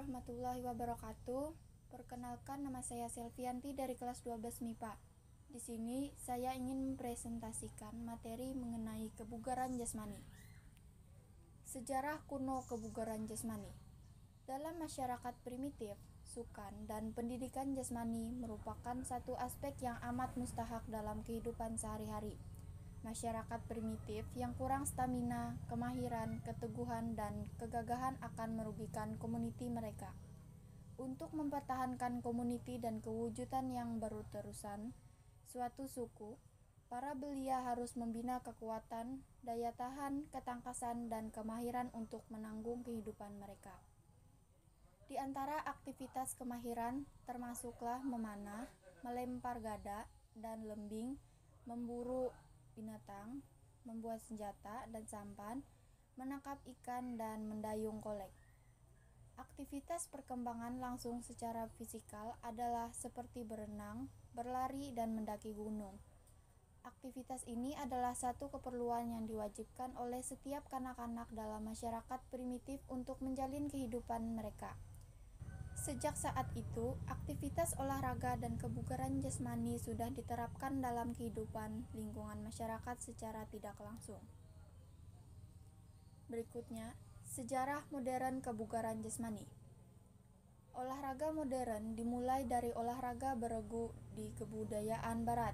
warahmatullahi wabarakatuh. Perkenalkan, nama saya Selvianti dari kelas 12 MIPA. Di sini saya ingin mempresentasikan materi mengenai kebugaran jasmani. Sejarah kuno kebugaran jasmani. Dalam masyarakat primitif, sukan dan pendidikan jasmani merupakan satu aspek yang amat mustahak dalam kehidupan sehari-hari. Masyarakat primitif yang kurang stamina, kemahiran, keteguhan, dan kegagahan akan merugikan komuniti mereka. Untuk mempertahankan komuniti dan kewujudan yang berterusan suatu suku, para belia harus membina kekuatan, daya tahan, ketangkasan, dan kemahiran untuk menanggung kehidupan mereka. Di antara aktivitas kemahiran termasuklah memanah, melempar gada dan lembing, memburu binatang, membuat senjata dan sampan, menangkap ikan, dan mendayung kolek. Aktivitas perkembangan langsung secara fisikal adalah seperti berenang, berlari, dan mendaki gunung. Aktivitas ini adalah satu keperluan yang diwajibkan oleh setiap kanak-kanak dalam masyarakat primitif untuk menjalin kehidupan mereka. Sejak saat itu, aktivitas olahraga dan kebugaran jasmani sudah diterapkan dalam kehidupan lingkungan masyarakat secara tidak langsung. Berikutnya, sejarah modern kebugaran jasmani. Olahraga modern dimulai dari olahraga beregu di kebudayaan barat.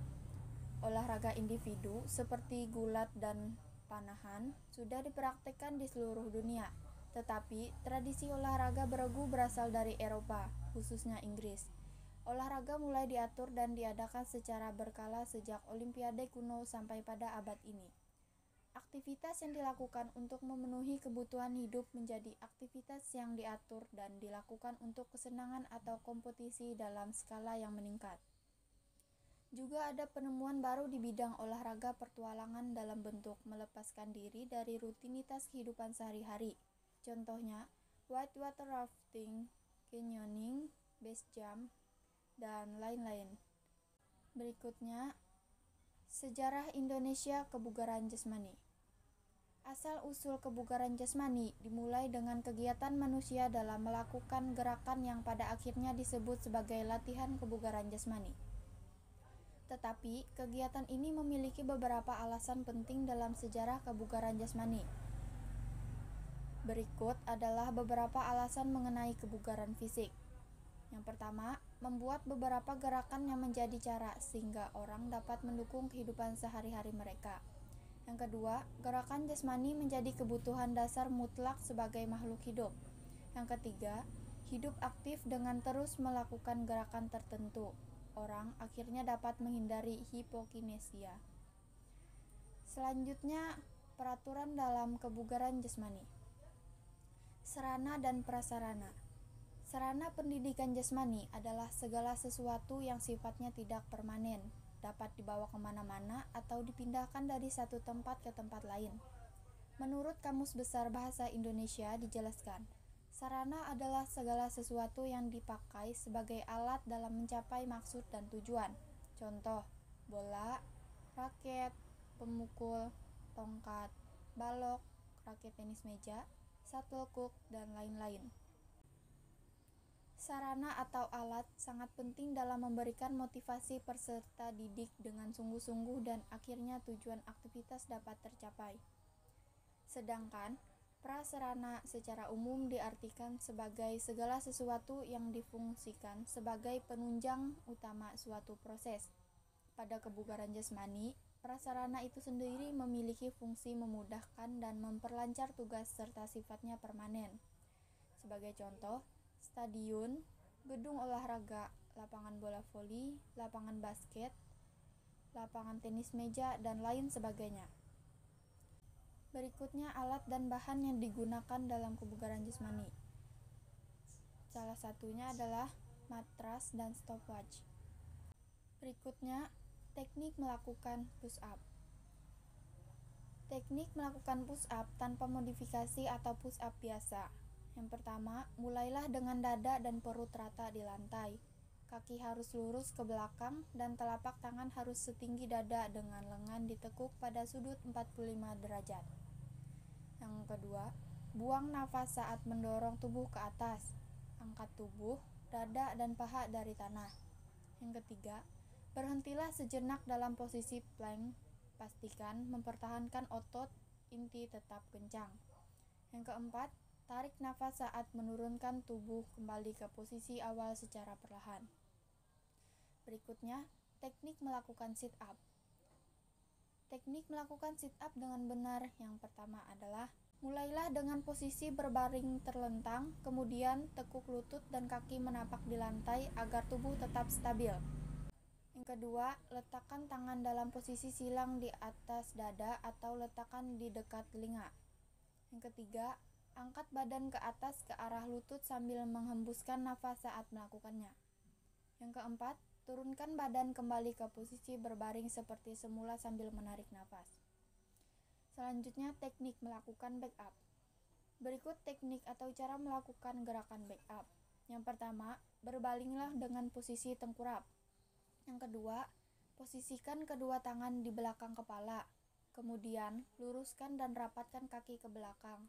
Olahraga individu seperti gulat dan panahan sudah dipraktikkan di seluruh dunia. Tetapi, tradisi olahraga beregu berasal dari Eropa, khususnya Inggris. Olahraga mulai diatur dan diadakan secara berkala sejak Olimpiade kuno sampai pada abad ini. Aktivitas yang dilakukan untuk memenuhi kebutuhan hidup menjadi aktivitas yang diatur dan dilakukan untuk kesenangan atau kompetisi dalam skala yang meningkat. Juga ada penemuan baru di bidang olahraga pertualangan dalam bentuk melepaskan diri dari rutinitas kehidupan sehari-hari. Contohnya, whitewater rafting, canyoning, base jump, dan lain-lain. Berikutnya, sejarah Indonesia kebugaran jasmani. Asal-usul kebugaran jasmani dimulai dengan kegiatan manusia dalam melakukan gerakan yang pada akhirnya disebut sebagai latihan kebugaran jasmani. Tetapi, kegiatan ini memiliki beberapa alasan penting dalam sejarah kebugaran jasmani. Berikut adalah beberapa alasan mengenai kebugaran fisik. Yang pertama, membuat beberapa gerakan yang menjadi cara sehingga orang dapat mendukung kehidupan sehari-hari mereka. Yang kedua, gerakan jasmani menjadi kebutuhan dasar mutlak sebagai makhluk hidup. Yang ketiga, hidup aktif dengan terus melakukan gerakan tertentu. Orang akhirnya dapat menghindari hipokinesia. Selanjutnya, peraturan dalam kebugaran jasmani. Sarana dan prasarana. Sarana pendidikan jasmani adalah segala sesuatu yang sifatnya tidak permanen, dapat dibawa kemana-mana atau dipindahkan dari satu tempat ke tempat lain. Menurut Kamus Besar Bahasa Indonesia dijelaskan, sarana adalah segala sesuatu yang dipakai sebagai alat dalam mencapai maksud dan tujuan. Contoh, bola, raket, pemukul, tongkat, balok, raket tenis meja, shuttlecock, dan lain-lain. Sarana atau alat sangat penting dalam memberikan motivasi peserta didik dengan sungguh-sungguh dan akhirnya tujuan aktivitas dapat tercapai. Sedangkan, prasarana secara umum diartikan sebagai segala sesuatu yang difungsikan sebagai penunjang utama suatu proses. Pada kebugaran jasmani, prasarana itu sendiri memiliki fungsi memudahkan dan memperlancar tugas serta sifatnya permanen. Sebagai contoh, stadion, gedung olahraga, lapangan bola voli, lapangan basket, lapangan tenis meja, dan lain sebagainya. Berikutnya alat dan bahan yang digunakan dalam kebugaran jasmani. Salah satunya adalah matras dan stopwatch. Berikutnya, teknik melakukan push-up. Teknik melakukan push-up tanpa modifikasi atau push-up biasa. Yang pertama, mulailah dengan dada dan perut rata di lantai. Kaki harus lurus ke belakang dan telapak tangan harus setinggi dada dengan lengan ditekuk pada sudut 45 derajat. Yang kedua, buang nafas saat mendorong tubuh ke atas. angkat tubuh, dada, dan paha dari tanah. Yang ketiga, berhentilah sejenak dalam posisi plank. Pastikan mempertahankan otot inti tetap kencang. Yang keempat, tarik nafas saat menurunkan tubuh kembali ke posisi awal secara perlahan. Berikutnya, teknik melakukan sit up. Teknik melakukan sit up dengan benar yang pertama adalah mulailah dengan posisi berbaring terlentang, kemudian tekuk lutut dan kaki menapak di lantai agar tubuh tetap stabil. Yang kedua, letakkan tangan dalam posisi silang di atas dada atau letakkan di dekat telinga. Yang ketiga, angkat badan ke atas ke arah lutut sambil menghembuskan nafas saat melakukannya. Yang keempat, turunkan badan kembali ke posisi berbaring seperti semula sambil menarik nafas. Selanjutnya, teknik melakukan back up. Berikut teknik atau cara melakukan gerakan back up. Yang pertama, berbalinglah dengan posisi tengkurap. Yang kedua, posisikan kedua tangan di belakang kepala. Kemudian, luruskan dan rapatkan kaki ke belakang.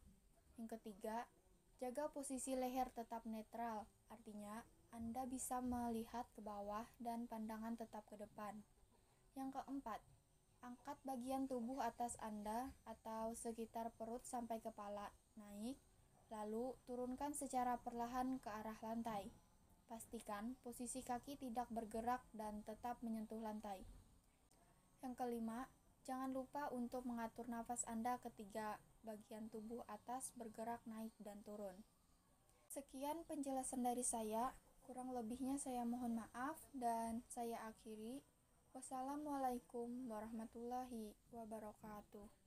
Yang ketiga, jaga posisi leher tetap netral, artinya Anda bisa melihat ke bawah dan pandangan tetap ke depan. Yang keempat, angkat bagian tubuh atas Anda atau sekitar perut sampai kepala naik, lalu turunkan secara perlahan ke arah lantai. Pastikan posisi kaki tidak bergerak dan tetap menyentuh lantai. Yang kelima, jangan lupa untuk mengatur nafas Anda ketika bagian tubuh atas bergerak naik dan turun. Sekian penjelasan dari saya, kurang lebihnya saya mohon maaf dan saya akhiri. Wassalamualaikum warahmatullahi wabarakatuh.